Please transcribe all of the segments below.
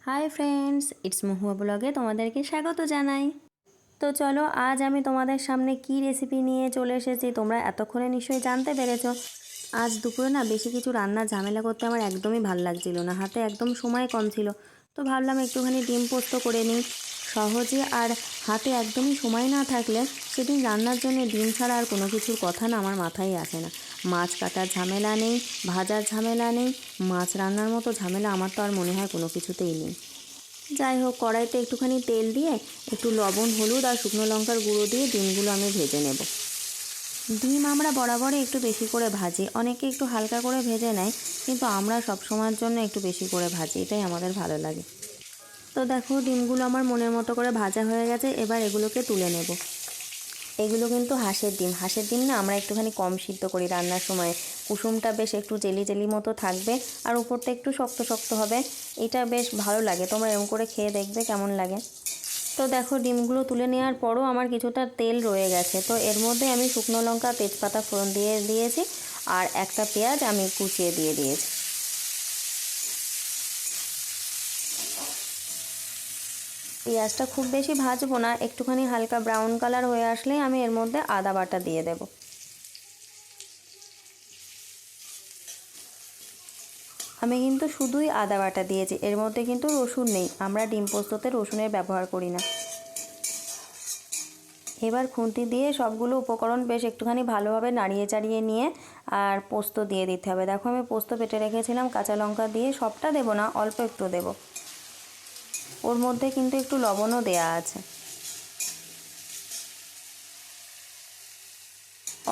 Hi friends, it's महुआ ब्लगे তোমাদেরকে স্বাগত জানাই। তো চলো আজ আমি তোমাদের সামনে কি রেসিপি নিয়ে চলে এসেছি তোমরা এতক্ষণে নিশ্চয়ই জানতে পেরেছো। আজ দুপুরে না বেশি কিছু রান্নার ঝামেলা করতে আমার একদমই ভাল লাগছিল না, হাতে একদম সময় কম ছিল। তো ভাবলাম একটুখানি ডিম পোস্ত করে নিই সহজে। আর হাতে একদমই সময় না থাকলে সেদিন রান্নার জন্য ডিম ছাড়া আর কোনো কিছুর কথা না আমার মাথায় আসে না। মাছ কাটার ঝামেলা নেই, ভাজার ঝামেলা নেই, মাছ রান্নার মতো ঝামেলা আমার তো আর মনে হয় কোনো কিছুতেই নেই। যাই হোক, কড়াইতে একটুখানি তেল দিয়ে একটু লবণ, হলুদ আর শুকনো লঙ্কার গুঁড়ো দিয়ে ডিমগুলো আমি ভেজে নেব। ডিম আমরা বরাবরই একটু বেশি করে ভাজি, অনেকে একটু হালকা করে ভেজে নেয়, কিন্তু আমরা সব সময়ের জন্য একটু বেশি করে ভাজি, এটাই আমাদের ভালো লাগে। তো দেখো ডিমগুলো আমার মনের মতো করে ভাজা হয়ে গেছে, এবার এগুলোকে তুলে নেব। এগুলো কিন্তু হাঁসের ডিম না আমরা একটুখানি কম সিদ্ধ করি রান্নার সময়। কুসুমটা বেশ একটু জেলি জেলি মতো থাকবে আর উপরটা একটু শক্ত শক্ত হবে, এটা বেশ ভালো লাগে। তোমরা এরকম করে খেয়ে দেখবে কেমন লাগে। তো দেখো ডিমগুলো তুলে নেওয়ার পরও আমার কিছুটা তেল রয়ে গেছে, তো এর মধ্যে আমি শুকনো লঙ্কা, তেজপাতা ফোড়ন দিয়ে দিয়েছি আর একটা পেঁয়াজ আমি কুচিয়ে দিয়ে দিয়েছি। পেঁয়াজটা খুব বেশি ভাজবো না, একটুখানি হালকা ব্রাউন কালার হয়ে আসলেই আমি এর মধ্যে আদা বাটা দিয়ে দেব। আমি কিন্তু শুধুই আদা বাটা দিয়েছি, এর মধ্যে কিন্তু রসুন নেই, আমরা ডিম পোস্ততে রসুনের ব্যবহার করি না। এবার খুন্তি দিয়ে সবগুলো উপকরণ বেশ একটুখানি ভালোভাবে নাড়িয়ে চাড়িয়ে নিয়ে আর পোস্ত দিয়ে দিতে হবে। দেখো আমি পোস্ত বেটে রেখেছিলাম, কাঁচা লঙ্কা দিয়ে, সবটা দেবো না, অল্প একটু দেব। ওর মধ্যে কিন্তু একটু লবণও দেয়া আছে।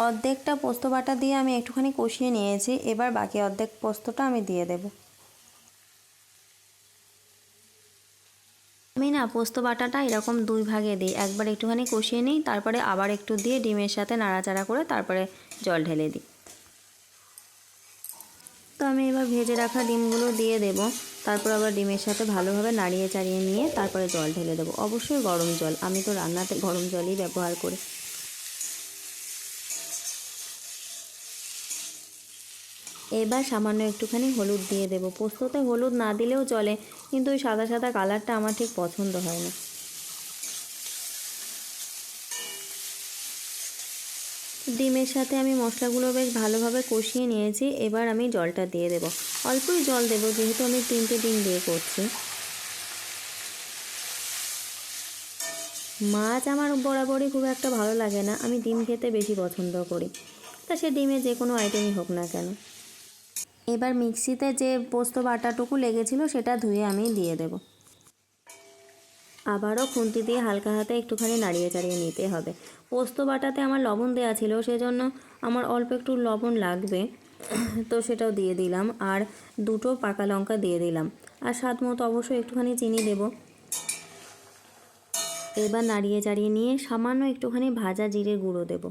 অর্ধেকটা পোস্ত বাটা দিয়ে আমি একটুখানি কষিয়ে নিয়েছি, এবার বাকি অর্ধেক পোস্তটা আমি দিয়ে দেব। আমি না পোস্ত বাটাটা এরকম দুই ভাগে দিই, একবার একটুখানি কষিয়ে নিই, তারপরে আবার একটু দিয়ে ডিমের সাথে নাড়াচাড়া করে তারপরে জল ঢেলে দিই। তো আমি এবার ভেজে রাখা ডিমগুলো দিয়ে দেব, তারপর আবার ডিমের সাথে ভালোভাবে নাড়িয়ে চাড়িয়ে নিয়ে তারপরে জল ঢেলে দেবো, অবশ্যই গরম জল, আমি তো রান্নাতে গরম জলই ব্যবহার করি। এবার সামান্য একটুখানি হলুদ দিয়ে দেব। পোস্ততে হলুদ না দিলেও চলে, কিন্তু ওই সাদা সাদা কালারটা আমার ঠিক পছন্দ হয় না। ডিমের সাথে আমি মশলাগুলো বেশ ভালোভাবে কষিয়ে নিয়েছি, এবার আমি জলটা দিয়ে দেব। অল্পই জল দেব, যেহেতু আমি 3টে ডিম দিয়ে করছি। মাছ আমার বরাবরই খুব একটা ভালো লাগে না, আমি ডিম খেতে বেশি পছন্দ করি, তা সে ডিমে যে কোনো আইটেমই হোক না কেন। এবার মিক্সিতে যে পোস্ত বাটাটুকু লেগেছিল সেটা ধুয়ে আমি দিয়ে দেব। আবারও খুন্তি দিয়ে হালকা হাতে একটুখানি নাড়িয়ে চাড়িয়ে নিতে হবে। পোস্ত বাটাতে আমার লবণ দেওয়া ছিল, সেজন্য আমার অল্প একটু লবণ লাগবে, তো সেটাও দিয়ে দিলাম। আর 2টো পাকা লঙ্কা দিয়ে দিলাম, আর স্বাদ মতো অবশ্যই একটুখানি চিনি দেব। এবার নাড়িয়ে চাড়িয়ে নিয়ে সামান্য একটুখানি ভাজা জিরে গুঁড়ো দেব।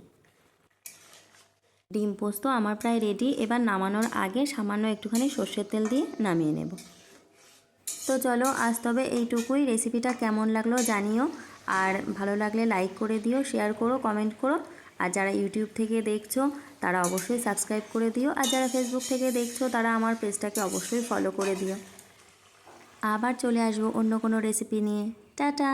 ডিম পোস্ত আমার প্রায় রেডি, এবার নামানোর আগে সামান্য একটুখানি সর্ষের তেল দিয়ে নামিয়ে নেব। তো চলো আজ তবে এইটুকুই। রেসিপিটা কেমন লাগলো জানিও, আর ভালো লাগলে লাইক করে দিও, শেয়ার করো, কমেন্ট করো। আর যারা ইউটিউব থেকে দেখছো তারা অবশ্যই সাবস্ক্রাইব করে দিও, আর যারা ফেসবুক থেকে দেখছো তারা আমার পেজটাকে অবশ্যই ফলো করে দিও। আবার চলে আসবো অন্য কোনো রেসিপি নিয়ে। টাটা।